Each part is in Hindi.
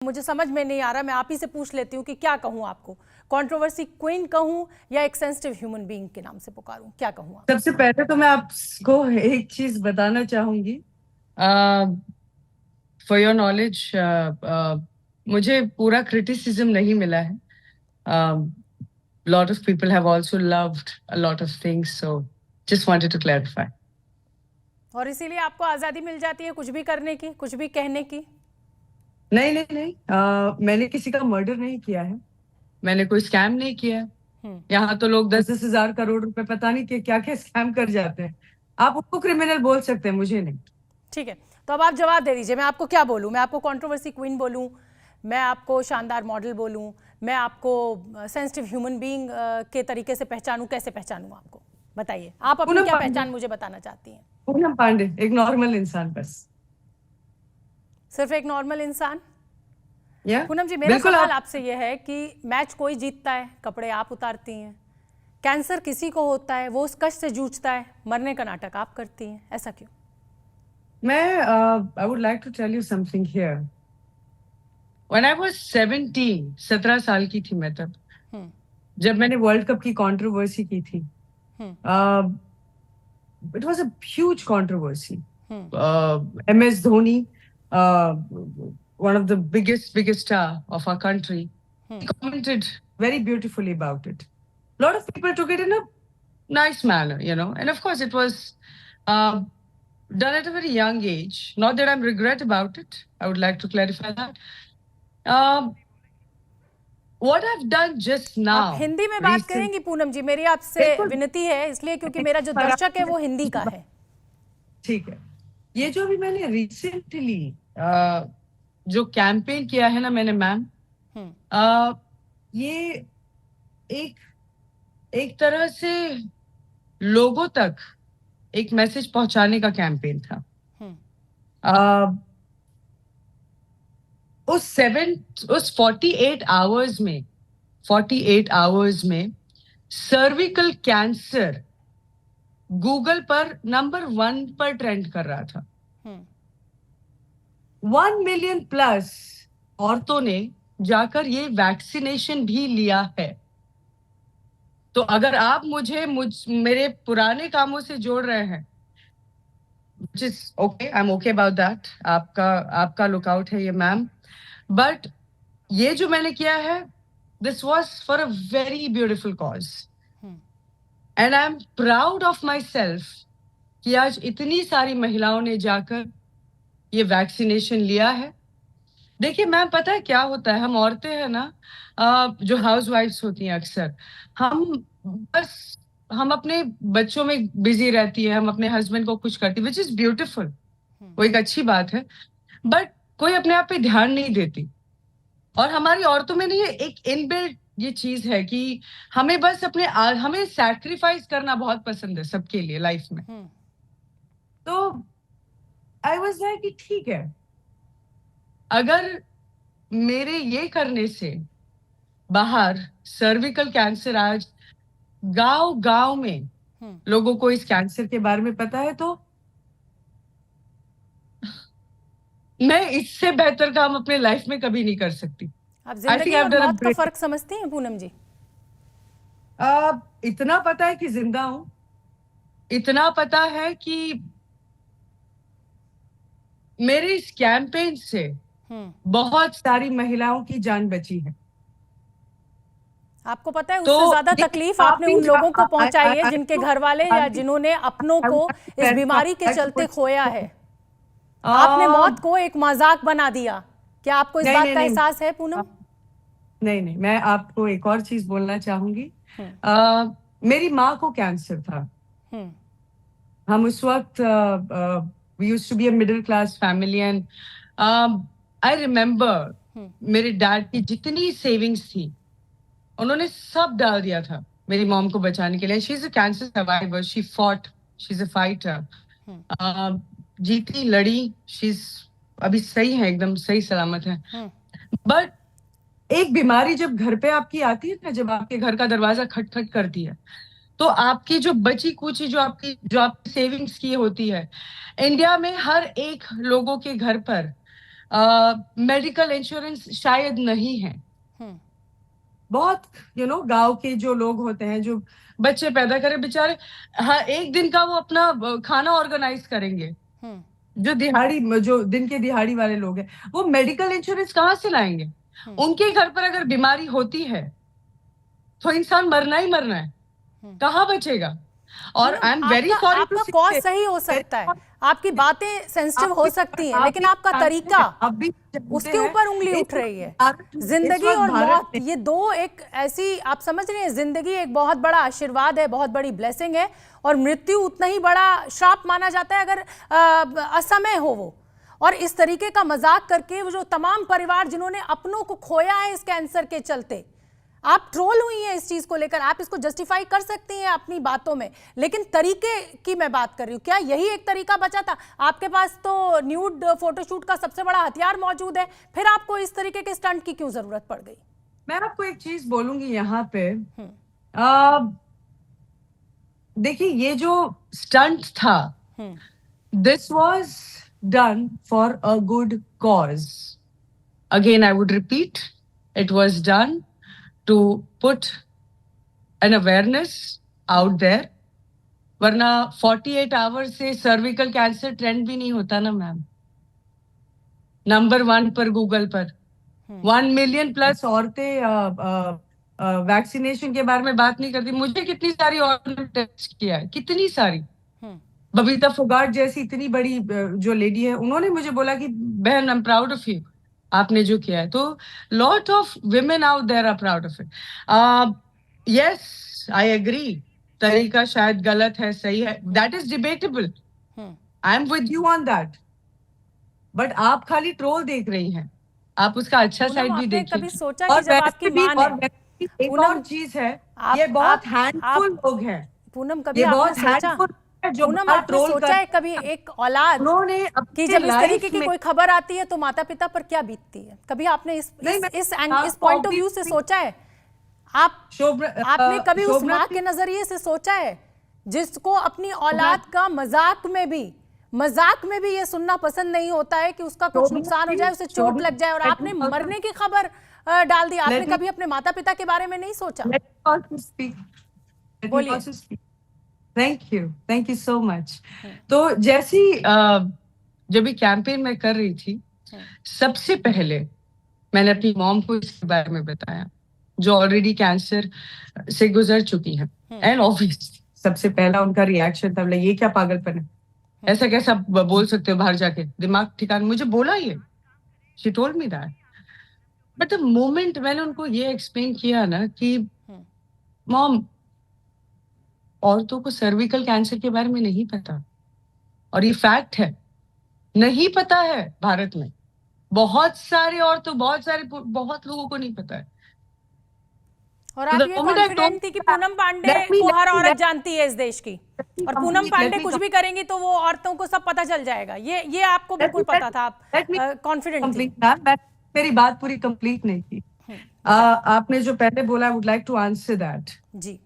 मुझे समझ में नहीं आ रहा, मैं आप ही से पूछ लेती हूँ कि क्या कहूँ आपको, कंट्रोवर्सी क्वीन कहूँ या एक सेंसिटिव ह्यूमन बीइंग के नाम से पुकारूं, क्या कहूँ आप? सबसे पहले तो मैं आपको एक चीज बताना चाहूंगी। फॉर योर नॉलेज, मुझे पूरा क्रिटिसिज्म नहीं मिला है। Lot of people have also loved a lot of things, so just wanted to clarify. और इसीलिए आपको आज़ादी मिल जाती है कुछ भी करने की, कुछ भी कहने की? नहीं नहीं नहीं, मैंने किसी का मर्डर नहीं किया है, मैंने कोई स्कैम नहीं किया है। हम्म। यहाँ तो लोग 10-10 हजार करोड़ रुपए पता नहीं क्या क्या स्कैम कर जाते हैं। आप उनको क्रिमिनल बोल सकते हैं, मुझे नहीं। ठीक है, तो अब आप जवाब दे दीजिए, मैं आपको क्या बोलूँ? मैं आपको कंट्रोवर्सी क्वीन बोलूँ, मैं आपको शानदार मॉडल बोलूँ, मैं आपको सेंसिटिव ह्यूमन बीइंग के तरीके से पहचानूँ? कैसे पहचानूँ आपको, बताइए आप अपनी पूनम क्या पांडे। पहचान मुझे बताना चाहती हैं? पूनम पांडे एक नॉर्मल इंसान बस। सिर्फ एक नॉर्मल इंसान? या पूनम जी, मेरा बिल्कुल सवाल आप। आपसे यह है कि मैच कोई जीतता है, कपड़े आप उतारती हैं, कैंसर किसी को होता है, वो उस कष्ट से जूझता है, मरने का नाटक आप करती हैं, ऐसा क्यों? मैं I would like to tell you something here. When I was 17, 17 साल की थी मैं तब, हम्म। जब मैंने वर्ल्ड कप की कंट्रोवर्सी की थी। Hmm. It was a huge controversy. Hmm. MS Dhoni, one of the biggest star of our country, he hmm. commented very beautifully about it. A lot of people took it in a nice manner, and of course it was uh, done at a very young age. Not that I'm regret about it. I would like to clarify that. Um, what I've done just आप now, हिंदी में बात recent, करेंगी पूनम जी, मेरी आपसे बिल्कुल विनती है, इसलिए क्योंकि मेरा जो दर्शक है वो हिंदी का है। ठीक है। ये जो अभी मैंने रिसेंटली जो कैंपेन किया है ना मैंने, मैम, हम्म। ये एक एक तरह से लोगों तक एक मैसेज पहुंचाने का कैंपेन था। हम्म। आ, उस 48 आवर्स में सर्विकल कैंसर गूगल पर नंबर 1 पर ट्रेंड कर रहा था। हम्म। 1 मिलियन प्लस औरतों ने जाकर ये वैक्सीनेशन भी लिया है। तो अगर आप मेरे पुराने कामों से जोड़ रहे हैं, which is okay, I'm okay about that, आपका लुकआउट है ये, मैम। बट ये जो मैंने किया है, this was for a very beautiful cause, hmm. And I am proud of my self कि आज इतनी सारी महिलाओं ने जाकर ये वैक्सीनेशन लिया है। देखिए मैम, पता है क्या होता है, हम औरतें हैं ना, जो हाउस वाइफ्स होती हैं अक्सर, हम बस हम अपने बच्चों में बिजी रहती है, हम अपने हस्बैंड को कुछ करती, विच इज ब्यूटिफुल, वो एक अच्छी बात है। बट कोई अपने आप पे ध्यान नहीं देती। और हमारी औरतों में नहीं, ये एक इनबिल्ट ये चीज है कि हमें सैक्रिफाइस करना बहुत पसंद है सबके लिए लाइफ में। हम्म। तो आई वाज लाइक कि ठीक है, अगर मेरे ये करने से बाहर सर्विकल कैंसर आज गांव गांव में हम्म। लोगों को इस कैंसर के बारे में पता है, तो मैं इससे बेहतर काम अपने लाइफ में कभी नहीं कर सकती। आप आई थिंक जिंदगी आई हैव और डन अ मौत का ग्रेट। फर्क समझती हैं पूनम जी? इतना पता है कि जिंदा हूं, इतना पता है कि मेरे इस कैंपेन से हम्म। बहुत सारी महिलाओं की जान बची है। आपको पता है तो उससे ज्यादा ये तकलीफ आप आपने भी उन लोगों को पहुंचाई है जिनके घर वाले या आई जिन्होंने अपनों को इस बीमारी के चलते खोया है। आपने आ, मौत को एक मजाक बना दिया। क्या आपको इस नहीं बात नहीं का नहीं, एहसास है पूनम? नहीं नहीं, मैं आपको एक और चीज बोलना चाहूंगी। हम्म। मेरी माँ को कैंसर था। हम्म। हम उस वक्त, we used to be a middle class family, and I remember hmm. मेरे डैड की जितनी सेविंग्स थी उन्होंने सब डाल दिया था मेरी मॉम को बचाने के लिए। She is a cancer survivor, she is a fighter. Hmm. जीती लड़ी, शी इज अभी सही है, एकदम सही सलामत है। हम्म। बट एक बीमारी जब घर पे आपकी आती है ना, जब आपके घर का दरवाजा खटखट करती है, तो आपकी जो बची कुची, जो आपकी सेविंग्स की होती है, इंडिया में हर एक लोगों के घर पर मेडिकल इंश्योरेंस शायद नहीं है। हम्म, बहुत गांव के जो लोग होते हैं जो बच्चे पैदा करे बेचारे, हाँ एक दिन का वो अपना खाना ऑर्गेनाइज करेंगे। हम्म, जो दिन के दिहाड़ी वाले लोग हैं, वो मेडिकल इंश्योरेंस कहाँ से लाएंगे? हम्म, उनके घर पर अगर बीमारी होती है तो इंसान मरना ही मरना है, हम्म। कहाँ बचेगा? और पूनम, आई एम वेरी आपका सॉरी टू आपका कॉज से, सही हो सकता है, आपकी बातें सेंसिटिव हो सकती हैं, आप लेकिन भी आपका जानते तरीका, हैं, आप भी जानते उसके हैं ऊपर उंगली इस उठ रही है। इस जिंदगी वक्त और भारत मौत, में ये दो एक ऐसी, आप समझ रहे हैं, जिंदगी एक बहुत बड़ा आशीर्वाद है, बहुत बड़ी ब्लेसिंग है, और मृत्यु उतना ही बड़ा श्राप माना जाता है अगर असमय हो वो। और इस तरीके का मजाक करके वो जो तमाम परिवार जिन्होंने अपनों को खोया है इस कैंसर के चलते, आप ट्रोल हुई हैं इस चीज को लेकर, आप इसको जस्टिफाई कर सकती हैं अपनी बातों में, लेकिन तरीके की मैं बात कर रही हूं। क्या यही एक तरीका बचा था? आपके पास तो न्यूड फोटोशूट का सबसे बड़ा हथियार मौजूद है, फिर आपको इस तरीके के स्टंट की क्यों जरूरत पड़ गई? मैं आपको एक चीज बोलूंगी यहाँ पे। हम्म, आ, देखिए ये जो स्टंट था, हम्म, this was done for a good cause. Again, I would repeat, it was done to put an awareness out there. वरना 48 आवर्स से सर्विकल कैंसर ट्रेंड भी नहीं होता ना मैम, नंबर 1 पर गूगल पर। 1 मिलियन प्लस औरतें वैक्सीनेशन के बारे में बात नहीं करती। मुझे कितनी सारी औरतों ने टेस्ट किया है, कितनी सारी। हम्म, बबीता फोगाट जैसी इतनी बड़ी जो लेडी है, उन्होंने मुझे बोला कि बहन, I am proud of you, आपने जो किया है। तो lot of women out there are proud of it. Yes, I agree, तरीका शायद गलत है, सही है, that is debatable, hmm. I am with you on that. But आप खाली ट्रोल देख रही हैं, आप उसका अच्छा पूनम, साइड भी आपने देखिए। कभी सोचा कि और जब आपकी वैसे भी माँ ने, और वैसे भी एक पूनम, और चीज है, ये आप बहुत हैंडफुल लोग हैं, पूनम, कभी ये आपने बहुत सोचा, हैंडफुल है जो पूनम बाहर आपने ट्रोल सोचा कर। है कभी एक औलाद उन्होंने कि अपने जब इस तरीके लाइफ की में, कोई खबर आती है तो माता पिता पर क्या बीतती है? कभी आपने नहीं मैं इस पॉइंट ऑफ व्यू से सोचा है? आप आपने कभी उस शोभना माँ के नजरिए से सोचा है जिसको अपनी औलाद का मजाक में भी ये सुनना पसंद नहीं होता है कि उसका कुछ नुकसान हो जाए, उसे चोट लग जाए, और आपने मरने की खबर डाल दी? आपने कभी अपने माता पिता के बारे में नहीं सोचा? बोलिए। Thank you so much. तो जैसी जब भी कैंपेन मैं कर रही थी, सबसे पहले मैंने अपनी मॉम को इसके बारे में बताया, जो ऑलरेडी कैंसर से गुजर चुकी हैं। एंड ऑब्वियसली सबसे पहला उनका रिएक्शन था, बोला ये क्या पागलपन है, ऐसा कैसा बोल सकते हो, बाहर जाके दिमाग ठिकाने। मुझे बोला ये, she told me that. But the moment मैंने उनको ये एक्सप्लेन किया ना कि मॉम, औरतों को सर्विकल कैंसर के बारे में नहीं पता, और ये फैक्ट है, नहीं पता है। भारत में बहुत सारी औरतों, बहुत लोगों को नहीं पता है। और So आप the ये moment I told कॉन्फिडेंट थी कि पूनम पांडे let me को let हर me औरत let जानती है इस देश की, me और Poonam complete, Pandey let me कुछ भी करेंगी तो वो औरतों को सब पता चल जाएगा, ये आपको बिल्कुल पता था, आप let me कॉन्फिडेंट थी। complete मैम, मैं मेरी बात पूरी कंप्लीट नहीं की। आपने जो पहले बोला, I would like to answer that. जी।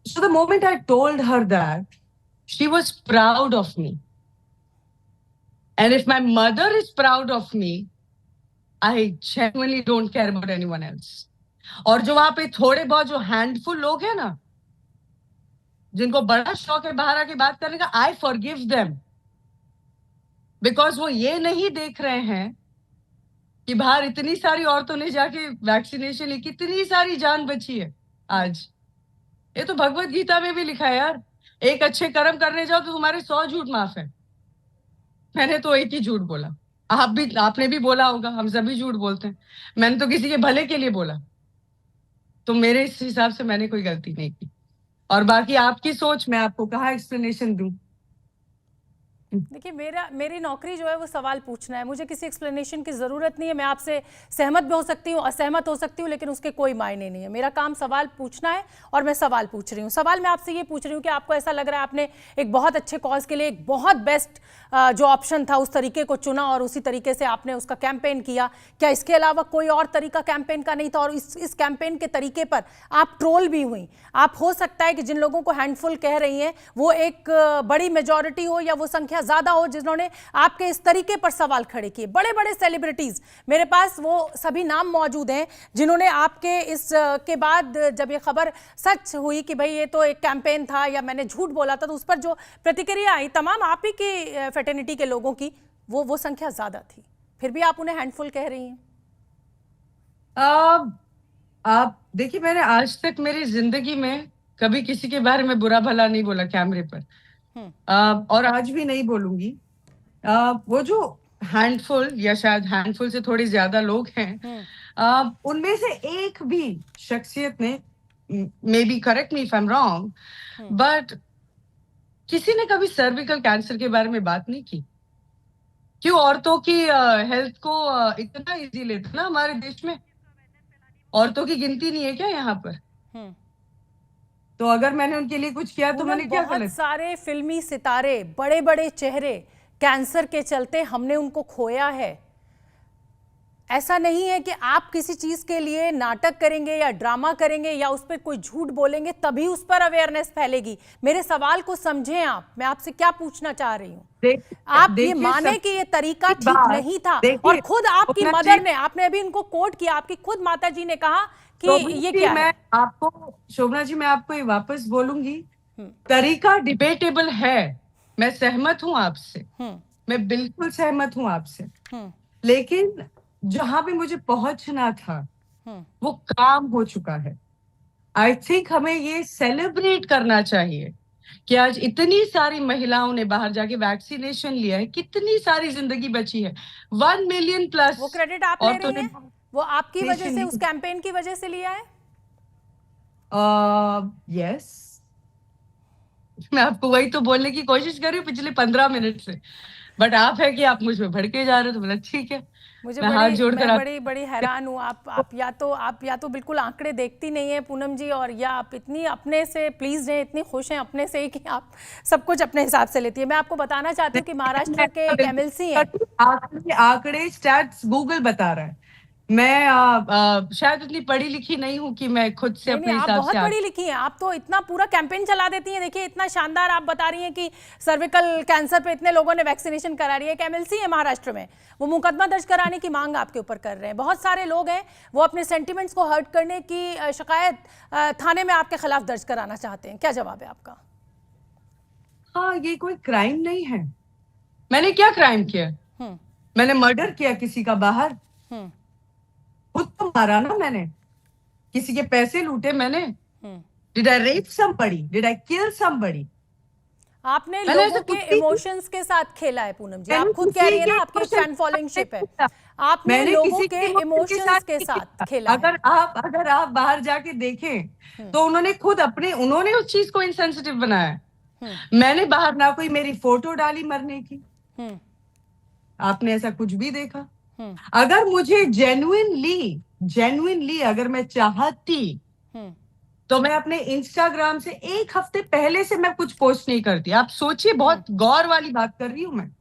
So the moment I told her that, she was proud of me. And if my mother is proud of me, I genuinely don't care about anyone else. और जो वहां पे थोड़े बहुत जो हैंडफुल लोग हैं ना, जिनको बड़ा शौक है बाहर आके बात करने का, आई फॉरगिव देम, बिकॉज वो ये नहीं देख रहे हैं कि बाहर इतनी सारी औरतों ने जाके वैक्सीनेशन ली, कितनी सारी जान बची है आज। ये तो भगवत गीता में भी लिखा है यार, एक अच्छे कर्म करने जाओ तो तुम्हारे 100 झूठ माफ है। मैंने तो एक ही झूठ बोला, आपने भी बोला होगा, हम सभी झूठ बोलते हैं। मैंने तो किसी के भले के लिए बोला, तो मेरे इस हिसाब से मैंने कोई गलती नहीं की। और बाकी आपकी सोच, मैं आपको कहाँ एक्सप्लेनेशन दूं? देखिए, मेरी नौकरी जो है वो सवाल पूछना है, मुझे किसी एक्सप्लेनेशन की ज़रूरत नहीं है। मैं आपसे सहमत भी हो सकती हूँ, असहमत हो सकती हूँ, लेकिन उसके कोई मायने नहीं है। मेरा काम सवाल पूछना है और मैं सवाल पूछ रही हूँ। सवाल मैं आपसे ये पूछ रही हूँ कि आपको ऐसा लग रहा है आपने एक बहुत अच्छे कॉज के लिए एक बहुत बेस्ट जो ऑप्शन था उस तरीके को चुना और उसी तरीके से आपने उसका कैंपेन किया, क्या इसके अलावा कोई और तरीका कैंपेन का नहीं था? और इस कैंपेन के तरीके पर आप ट्रोल भी हुई। आप, हो सकता है कि जिन लोगों को हैंडफुल कह रही हैं वो एक बड़ी मेजॉरिटी हो या वो संख्या संख्या ज्यादा हो जिन्होंने आपके इस तरीके पर सवाल खड़े किए। बड़े बड़े सेलिब्रिटीज, मेरे पास वो सभी नाम मौजूद हैं जिन्होंने आपके इस के बाद जब ये खबर सच हुई कि भाई ये तो एक कैंपेन था या मैंने झूठ बोला था, तो उस पर जो प्रतिक्रिया आई तमाम आप ही की फेटर्निटी के लोगों की, वो संख्या ज्यादा थी, फिर भी आप उन्हें हैंडफुल कह रही हैं। आप देखिए, मैंने आज तक मेरी जिंदगी में कभी किसी के बारे में बुरा भला नहीं बोला कैमरे पर, और आज भी नहीं बोलूंगी। वो जो हैंडफुल या शायद हैंडफुल से थोड़ी ज्यादा लोग हैं, उनमें से एक भी शख्सियत ने, may be correct me if I am wrong, but किसी ने कभी सर्विकल कैंसर के बारे में बात नहीं की। क्यों औरतों की हेल्थ को इतना इजी लेते ना हमारे देश में? औरतों की गिनती नहीं है क्या यहाँ पर? तो अगर मैंने उनके लिए कुछ किया तो मैंने क्या गलत? बहुत सारे फिल्मी सितारे, बड़े बड़े चेहरे कैंसर के चलते हमने उनको खोया है। ऐसा नहीं है कि आप किसी चीज के लिए नाटक करेंगे या ड्रामा करेंगे या उस पर कोई झूठ बोलेंगे तभी उस पर अवेयरनेस फैलेगी। मेरे सवाल को समझें आप, मैं आपसे क्या पूछना चाह रही हूँ। आप ये माने कि ये तरीका ठीक नहीं था, और खुद आपकी मदर ने, आपने अभी इनको कोट किया, आपकी खुद माता जी ने कहा कि ये क्या है। आपको शोभना जी, मैं आपको ये वापस बोलूंगी, तरीका डिबेटेबल है, मैं सहमत हूं आपसे, मैं बिल्कुल सहमत हूं आपसे, लेकिन जहां भी मुझे पहुंचना था वो काम हो चुका है। आई थिंक हमें ये सेलिब्रेट करना चाहिए कि आज इतनी सारी महिलाओं ने बाहर जाके वैक्सीनेशन लिया है, कितनी सारी जिंदगी बची है, 1 मिलियन प्लस। वो क्रेडिट आप ले रही हैं? वो आपकी वजह से, उस कैंपेन की वजह से लिया है? यस, मैं आपको वही तो बोलने की कोशिश कर रही हूँ पिछले 15 मिनट से, बट आप है कि आप मुझ में भड़के जा रहे हो, तो बोला ठीक है। मुझे मैं बड़ी हैरान हूँ। आप या तो बिल्कुल आंकड़े देखती नहीं है पूनम जी, और या आप इतनी अपने से प्लीज हैं, इतनी खुश हैं अपने से कि आप सब कुछ अपने हिसाब से लेती है। मैं आपको बताना चाहती हूँ कि महाराष्ट्र के एक एमएलसी हैं, आंकड़े स्टैट्स गूगल बता रहा है। मैं शायद उतनी पढ़ी लिखी नहीं हूँ कि मैं खुद से अपने हिसाब से। आप बहुत पढ़ी लिखी हैं, आप तो इतना पूरा कैंपेन चला देती हैं। देखिए इतना शानदार आप बता रही हैं कि सर्विकल कैंसर पे इतने लोगों ने वैक्सीनेशन करा रही है। एक एमएलसी है महाराष्ट्र में, वो मुकदमा दर्ज कराने की मांग आपके ऊपर कर रहे हैं। बहुत सारे लोग हैं वो अपने सेंटिमेंट्स को हर्ट करने की शिकायत थाने में आपके खिलाफ दर्ज कराना चाहते हैं। क्या जवाब है आपका? हाँ, ये कोई क्राइम नहीं है। मैंने क्या क्राइम किया? मैंने मर्डर किया किसी का बाहर? खुद तो मारा ना मैंने, किसी के पैसे लूटे मैंने। Did I rape somebody? Did I kill somebody? आपने लोगों के इमोशंस के साथ खेला है पूनम जी, आप खुद कह रही है ना, आपकी फैन फॉलोइंग है। आपने लोगों के इमोशंस के साथ खेला है। अगर आप बाहर जाके देखें तो उन्होंने खुद उन्होंने उस चीज को इनसेंसिटिव बनाया। मैंने बाहर ना कोई मेरी फोटो डाली मरने की, आपने ऐसा कुछ भी देखा? अगर मुझे जेन्युइनली अगर मैं चाहती तो मैं अपने इंस्टाग्राम से एक हफ्ते पहले से मैं कुछ पोस्ट नहीं करती। आप सोचिए, बहुत गौर वाली बात कर रही हूं मैं।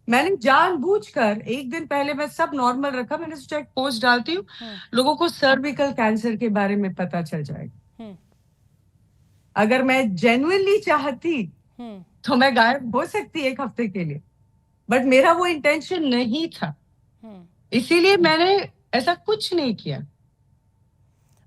मैंने जानबूझकर एक दिन पहले मैं सब नॉर्मल रखा, मैंने सोचा एक पोस्ट डालती हूँ, लोगों को सर्विकल कैंसर के बारे में पता चल जाएगा। अगर मैं जेन्युइनली चाहती तो मैं गायब हो सकती एक हफ्ते के लिए, बट मेरा वो इंटेंशन नहीं था, इसीलिए मैंने ऐसा कुछ नहीं किया।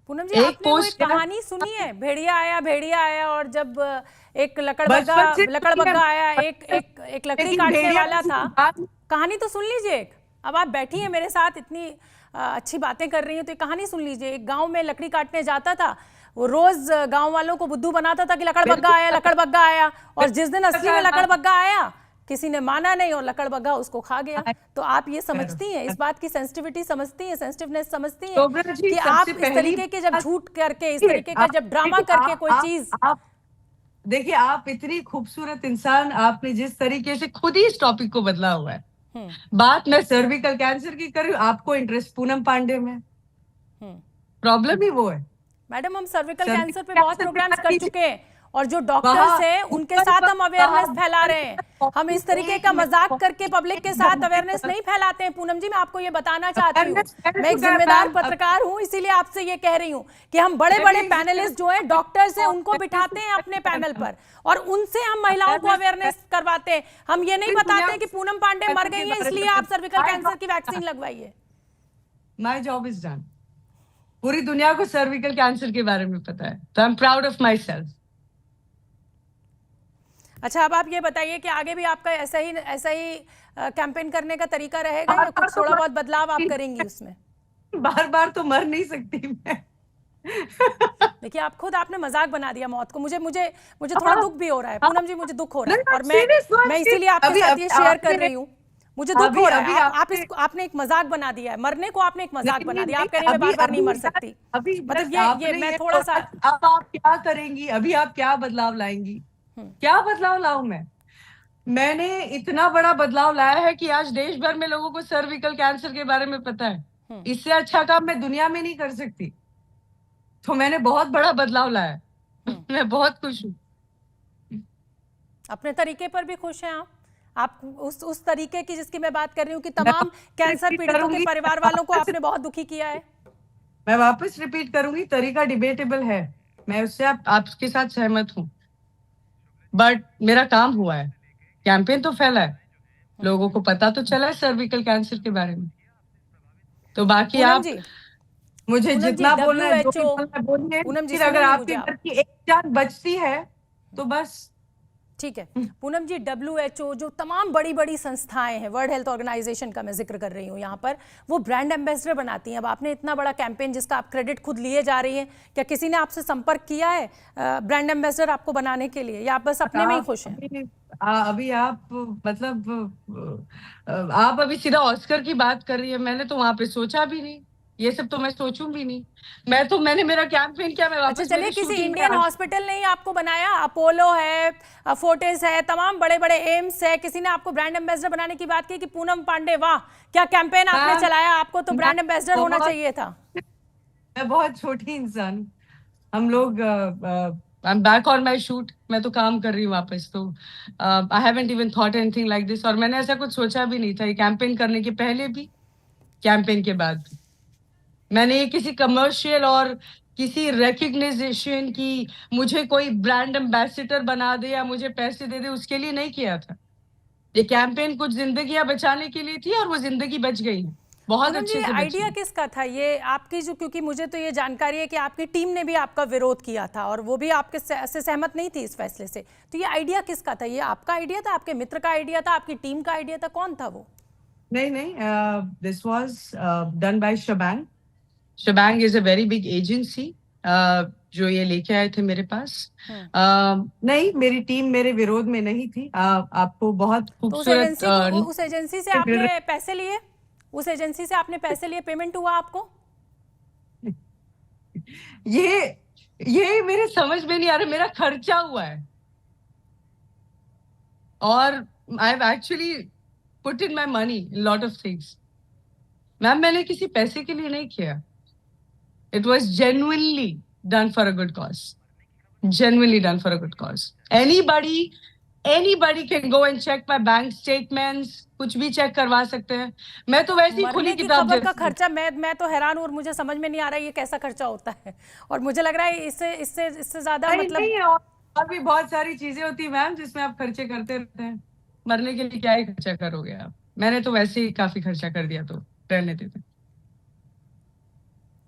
पूनम जी, आपने वो एक कहानी सुनी है, भेड़िया आया और जब एक लकड़बग्गा आया, एक लकड़ी काटने वाला था। कहानी तो सुन लीजिए। अब आप बैठी हैं मेरे साथ, इतनी अच्छी बातें कर रही हैं, तो एक कहानी सुन लीजिए। एक गांव में लकड़ी काटने जाता था, वो रोज गांव वालों को बुद्धू बनाता था कि लकड़बग्गा आया, और जिस दिन असली में लकड़बग्गा आया किसी ने माना नहीं और लकड़बग्गा उसको खा गया। तो आप ये समझती हैं, इस बात की सेंसिटिविटी समझती हैं, सेंसिटिवनेस समझती हैं कि आप इस तरीके के जब झूठ करके, इस तरीके का जब ड्रामा करके कोई चीज। देखिए, आप इतनी खूबसूरत इंसान, आपने जिस तरीके से खुद ही इस टॉपिक को बदला हुआ है। बात मैं सर्विकल कैंसर की कर रही हूँ, आपको इंटरेस्ट पूनम पांडे में। प्रॉब्लम ही वो है। मैडम, हम सर्विकल कैंसर पे बहुत प्रोग्राम्स कर चुके हैं, और जो डॉक्टर्स हैं उनके साथ हम अवेयरनेस फैला रहे हैं। हम इस तरीके का मजाक करके पब्लिक के साथ अवेयरनेस नहीं फैलाते हैं। पूनम जी, मैं आपको ये बताना चाहती हूँ, मैं एक जिम्मेदार पत्रकार हूँ, इसीलिए आपसे ये कह रही हूँ कि हम बड़े बड़े पैनलिस्ट जो है डॉक्टर्स हैं उनको बिठाते हैं अपने पैनल पर और उनसे हम महिलाओं को अवेयरनेस करवाते हैं। हम ये नहीं बताते कि पूनम पांडे मर गई है इसलिए आप सर्विकल कैंसर की वैक्सीन लगवाइए। My job is done. पूरी दुनिया को सर्विकल कैंसर के बारे में पता है, तो आई am proud of my self. अच्छा, अब आप ये बताइए कि आगे भी आपका ऐसा ही कैंपेन करने का तरीका रहेगा या कुछ थोड़ा बहुत बदलाव आप करेंगी उसमें? बार बार तो मर नहीं सकती मैं। देखिए, आप खुद आपने मजाक बना दिया मौत को। मुझे मुझे मुझे थोड़ा दुख भी हो रहा है पूनम जी, मुझे दुख हो रहा है और मैं इसीलिए आपके साथ ये शेयर कर रही हूँ। मुझे दुख हो रहा है। आपने एक मजाक बना दिया है, मरने को आपने एक मजाक बना दिया। आप कह रही हैं मैं बार बार नहीं मर सकती। मतलब ये मैं थोड़ा सा, अब आप क्या करेंगी, अभी आप क्या बदलाव लाएंगी? क्या बदलाव लाऊं मैंने इतना बड़ा बदलाव लाया है कि आज देश भर में लोगों को सर्विकल कैंसर के बारे में पता है। इससे अच्छा काम मैं दुनिया में नहीं कर सकती। तो मैंने बहुत बड़ा बदलाव लाया है। मैं बहुत खुश हूँ। अपने तरीके पर भी खुश हैं आप उस तरीके की जिसकी मैं बात कर रही हूँ कि तमाम कैंसर पीड़ितों के परिवार वालों को आपने बहुत दुखी किया है। मैं वापस रिपीट करूंगी, तरीका डिबेटेबल है, मैं उससे आपके साथ सहमत हूँ, बट मेरा काम हुआ है। कैंपेन तो फैला है, लोगों को पता तो चला है सर्विकल कैंसर के बारे में। तो बाकी आप मुझे जितना बोलना है, जो भी बोलना है बोलिए। फिर अगर आपके घर की एक जान बचती है तो बस ठीक है। पूनम जी, WHO जो तमाम बड़ी बड़ी संस्थाएं हैं, वर्ल्ड हेल्थ ऑर्गेनाइजेशन का मैं जिक्र कर रही हूँ यहाँ पर, वो ब्रांड एम्बेसडर बनाती हैं। अब आपने इतना बड़ा कैंपेन जिसका आप क्रेडिट खुद लिए जा रही हैं, क्या किसी ने आपसे संपर्क किया है ब्रांड एम्बेसडर आपको बनाने के लिए, या आप बस अपने में ही खुश हैं? अभी आप मतलब आप अभी सीधा ऑस्कर की बात कर रही है। मैंने तो वहां पे सोचा भी नहीं, ये सब तो मैं सोचूं भी नहीं। मैंने मेरा कैंपेन किया, मैं वापस अच्छा चलिए, किसी इंडियन हॉस्पिटल ने ही आपको बनाया? अपोलो है, फोर्टिस है, तमाम बड़े बड़े एम्स है, किसी ने आपको ब्रांड एम्बेसडर बनाने की बात की कि पूनम पांडे वाह क्या कैंपेन आपने चलाया, आपको तो ब्रांड एम्बेसडर होना चाहिए था? मैं बहुत छोटी इंसान हूँ। हम लोग I am back on my shoot, मैं तो काम कर रही हूँ वापस। तो I haven't even thought anything like this. और मैंने ऐसा कुछ सोचा भी नहीं था, ये कैंपेन करने के पहले भी, कैंपेन के बाद भी। मैंने ये किसी कमर्शियल और किसी रिकग्निशन की मुझे कोई ब्रांड एम्बेसडर बना दे या मुझे पैसे दे दे, उसके लिए नहीं किया था। ये कैंपेन कुछ जिंदगियां बचाने के लिए थी और वो जिंदगी बच गई है, बहुत अच्छे से। आइडिया किसका था ये आपकी? जो, क्योंकि मुझे तो ये जानकारी है कि आपकी टीम ने भी आपका विरोध किया था और वो भी आपके से सहमत नहीं थी इस फैसले से। तो ये आइडिया किसका था? ये आपका आइडिया था, आपके मित्र का आइडिया था, आपकी टीम का आइडिया था? कौन था वो? नहीं, this was done by Schbang. Schbang is a very big agency जो ये लेके आए थे मेरे पास। नहीं, मेरी टीम मेरे विरोध में नहीं थी। आपको बहुत खूबसूरत तो उस एजेंसी से आपने पैसे लिए? उस एजेंसी से आपने पैसे लिए, पेमेंट हुआ आपको? ये मेरे समझ में नहीं आ रहा। मेरा खर्चा हुआ है और I have actually put in my money in lot of things. Ma'am, मैंने किसी पैसे के लिए नहीं किया। It was genuinely done for a good cause. Genuinely done for a good cause. Anybody can go and check my bank statements. कुछ भी चेक करवा सकते हैं। मैं तो वैसे ही खुली किताब खबर का खर्चा, मैं तो हैरान हूँ और मुझे समझ में नहीं आ रहा है ये कैसा खर्चा होता है। और मुझे लग रहा है इससे ज्यादा मतलब नहीं, और भी बहुत सारी चीजें होती है मैम जिसमें आप खर्चे करते रहते हैं। मरने के लिए क्या ही खर्चा करोगे आप? मैंने तो वैसे ही काफी खर्चा कर दिया, तो रहने देते।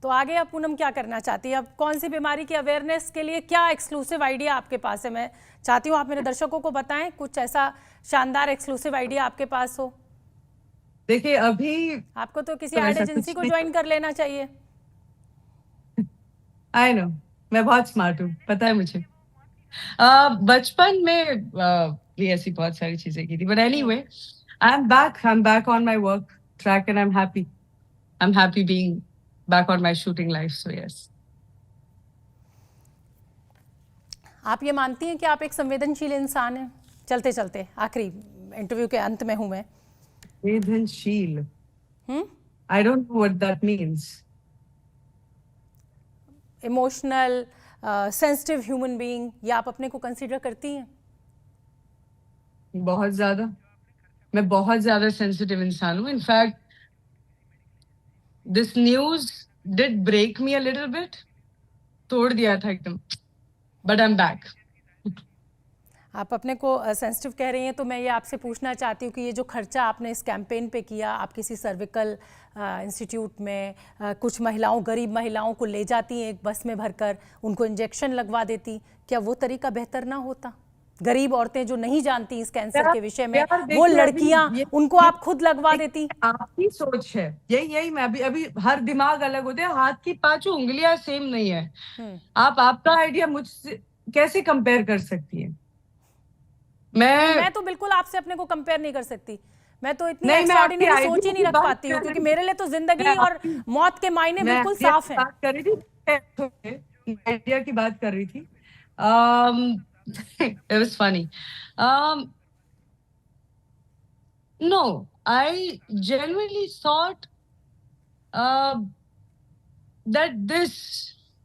तो आगे अब पूनम क्या करना चाहती है? अब कौन सी बीमारी की अवेयरनेस के लिए क्या एक्सक्लूसिव आइडिया आपके पास है? मैं चाहती हूँ आप मेरे दर्शकों को बताएं कुछ ऐसा शानदार एक्सक्लूसिव आइडिया आपके पास हो। देखिए, अभी आपको तो किसी एड एजेंसी को ज्वाइन कर लेना चाहिए। आई नो, मैं बहुत स्मार्ट हूँ, पता है मुझे। बचपन में भी ऐसी बहुत सारी चीजें की थी, but anyway I am back on my work track and I am happy being back on my shooting life, so yes. आप ये मानती हैं कि आप एक संवेदनशील इंसान हैं? चलते चलते आखिरी इंटरव्यू के अंत में हूं मैं। संवेदनशील? I don't know what that means. Emotional, sensitive human being, या आप अपने को कंसीडर करती हैं? बहुत ज्यादा। मैं बहुत ज्यादा सेंसिटिव इंसान हूँ। In fact this news did break me a little bit, तोड़ दिया था एकदम, बट आई एम बैक। आप अपने को सेंसिटिव कह रही हैं, तो मैं ये आपसे पूछना चाहती हूँ कि ये जो खर्चा आपने इस कैंपेन पे किया, आप किसी सर्विकल इंस्टीट्यूट में कुछ महिलाओं, गरीब महिलाओं को ले जाती हैं एक बस में भरकर, उनको इंजेक्शन लगवा देती, क्या वो तरीका बेहतर ना होता? गरीब औरतें जो नहीं जानती इस कैंसर के विषय में, यार वो देखिए, अभी लड़कियां, उनको ये आप खुद लगवा देती। आपकी सोच है। यही मैं अभी अभी हर दिमाग अलग होते हैं, हाथ की पांचों उंगलियां सेम नहीं है। आप आपका आइडिया मुझसे कैसे कंपेयर कर सकती है? नहीं, मैं मैं तो बिल्कुल आपसे अपने को कंपेयर नहीं कर सकती। मैं तो इतनी नहीं, मैं आपकी एक्स्ट्राऑर्डिनरी सोच आइडिया ही नहीं की रख बात पाती हूँ, कर क्योंकि रही मेरे लिए तो मैं जिंदगी और आपकी मौत के मायने मैं बिल्कुल आइडिया साफ की हैं। बात कर रही थी। आइडिया की बात कर रही थी। it was funny. Um, no, I genuinely thought uh, that this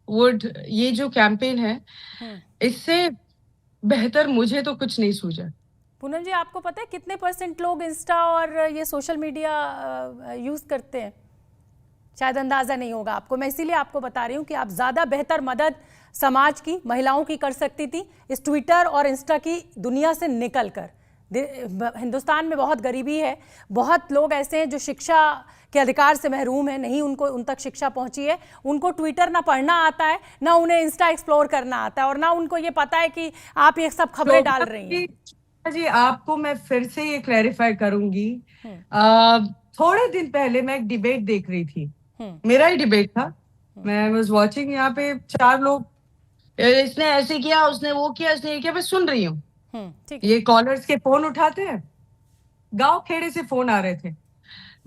would, ये जो कैंपेन है, इससे बेहतर मुझे तो कुछ नहीं सूझा। पूनम जी, आपको पता है कितने % लोग इंस्टा और ये सोशल मीडिया यूज करते हैं? शायद अंदाजा नहीं होगा आपको। मैं इसीलिए आपको बता रही हूँ कि आप ज़्यादा बेहतर मदद समाज की, महिलाओं की कर सकती थी इस ट्विटर और इंस्टा की दुनिया से निकल कर। हिंदुस्तान में बहुत गरीबी है, बहुत लोग ऐसे हैं जो शिक्षा के अधिकार से महरूम है, नहीं उनको उन तक शिक्षा पहुंची है, उनको ट्विटर ना पढ़ना आता है, ना उन्हें इंस्टा एक्सप्लोर करना आता है, और ना उनको ये पता है कि आप ये सब खबरें डाल रही हैं। जी, आपको मैं फिर से ये क्लैरिफाई करूंगी। थोड़े दिन पहले मैं एक डिबेट देख रही थी, मेरा ही डिबेट था। मैं वाज वाचिंग, यहाँ पे 4 लोग, इसने ऐसे किया, उसने वो किया, इसने ये किया, मैं सुन रही हूँ। ये कॉलर्स के फोन उठाते हैं, गांव खेड़े से फोन आ रहे थे।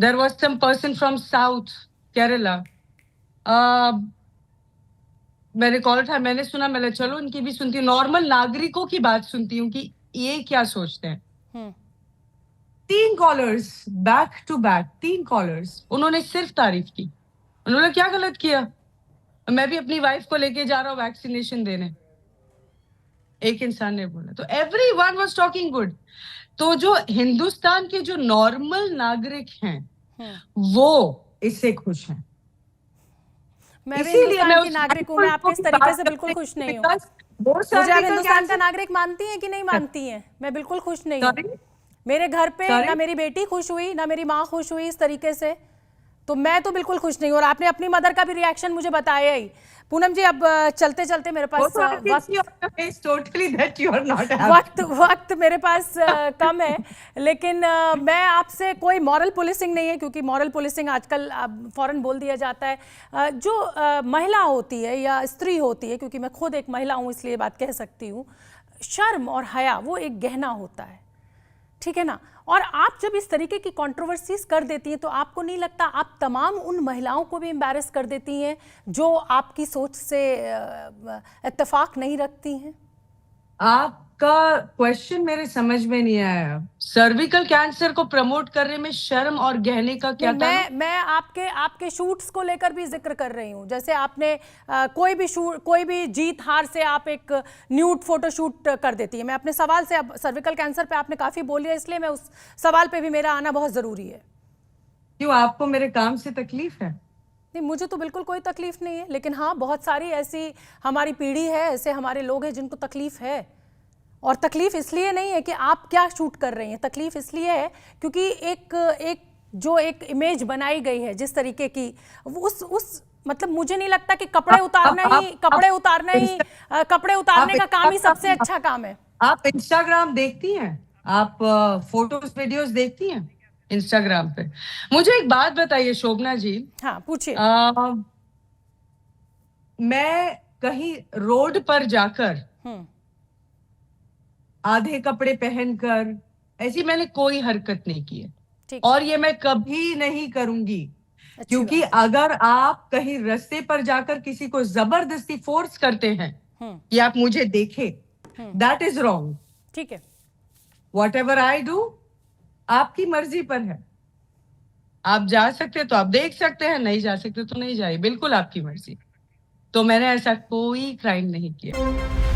There was some person from south Kerala. मैंने कॉल उठाया, मैंने सुना, मैंने चलो इनकी भी सुनती हूँ, नॉर्मल नागरिकों की बात सुनती हूँ कि ये क्या सोचते हैं। 3 callers back to back, 3 callers, उन्होंने सिर्फ तारीफ की। उन्होंने क्या गलत किया? मैं भी अपनी वाइफ को लेके जा रहा हूँ वैक्सीनेशन देने, एक इंसान ने बोला, तो एवरीवन वाज टॉकिंग गुड। तो जो हिंदुस्तान के जो नॉर्मल नागरिक हैं, वो इससे खुश हैं। मैं भी इसीलिए मैं हिंदुस्तान की उस नागरिक हूँ, मैं आपके इस तरीके से बिल्कुल खुश नहीं हूँ। मुझे आप हिंदुस्तान का नागरिक मानती हैं कि नहीं मानती हैं? मैं बिल्कुल खुश नहीं हूँ। मेरे घर पे ना मेरी बेटी खुश हुई, ना मेरी माँ खुश हुई इस तरीके से, तो मैं तो बिल्कुल खुश नहीं हूँ। और आपने अपनी मदर का भी रिएक्शन मुझे बताया ही। पूनम जी, अब चलते चलते मेरे पास वक्त मेरे पास कम है, लेकिन मैं आपसे, कोई मॉरल पुलिसिंग नहीं है, क्योंकि मॉरल पुलिसिंग आजकल फौरन बोल दिया जाता है। जो महिला होती है या स्त्री होती है, क्योंकि मैं खुद एक महिला हूँ इसलिए बात कह सकती हूँ, शर्म और हया वो एक गहना होता है, ठीक है ना? और आप जब इस तरीके की कंट्रोवर्सीज कर देती हैं, तो आपको नहीं लगता आप तमाम उन महिलाओं को भी एम्बैरेस कर देती हैं जो आपकी सोच से इत्तेफाक नहीं रखती हैं? आपका क्वेश्चन मेरे समझ में नहीं आया। सर्विकल कैंसर को प्रमोट करने में शर्म और गहने का क्या ताल्लुक? मैं आपके शूट्स को लेकर भी जिक्र कर रही हूँ। जैसे आपने कोई भी जीत हार से आप एक न्यूड फोटो शूट कर देती है। मैं अपने सवाल से, अब सर्विकल कैंसर पे आपने काफी बोल लिया, इसलिए मैं उस सवाल पे भी मेरा आना बहुत जरूरी है। क्यों, आपको मेरे काम से तकलीफ है? नहीं, मुझे तो बिल्कुल कोई तकलीफ नहीं है, लेकिन हाँ, बहुत सारी ऐसी हमारी पीढ़ी है, ऐसे हमारे लोग हैं जिनको तकलीफ है। और तकलीफ इसलिए नहीं है कि आप क्या शूट कर रही हैं, तकलीफ इसलिए है क्योंकि एक इमेज बनाई गई है जिस तरीके की, उस मतलब मुझे नहीं लगता कि कपड़े उतारने का काम ही सबसे अच्छा काम है। आप इंस्टाग्राम देखती हैं? आप फोटोज वीडियोस देखती हैं इंस्टाग्राम पे? मुझे एक बात बताइए शोभना जी। हाँ, पूछिए। मैं कहीं रोड पर जाकर आधे कपड़े पहनकर, ऐसी मैंने कोई हरकत नहीं की है, और ये मैं कभी नहीं करूंगी। क्योंकि अगर आप कहीं रास्ते पर जाकर किसी को जबरदस्ती फोर्स करते हैं कि आप मुझे देखें, दैट इज रॉन्ग। ठीक है, वॉट एवर आई डू आपकी मर्जी पर है। आप जा सकते तो आप देख सकते हैं, नहीं जा सकते तो नहीं जाइए, बिल्कुल आपकी मर्जी। तो मैंने ऐसा कोई क्राइम नहीं किया।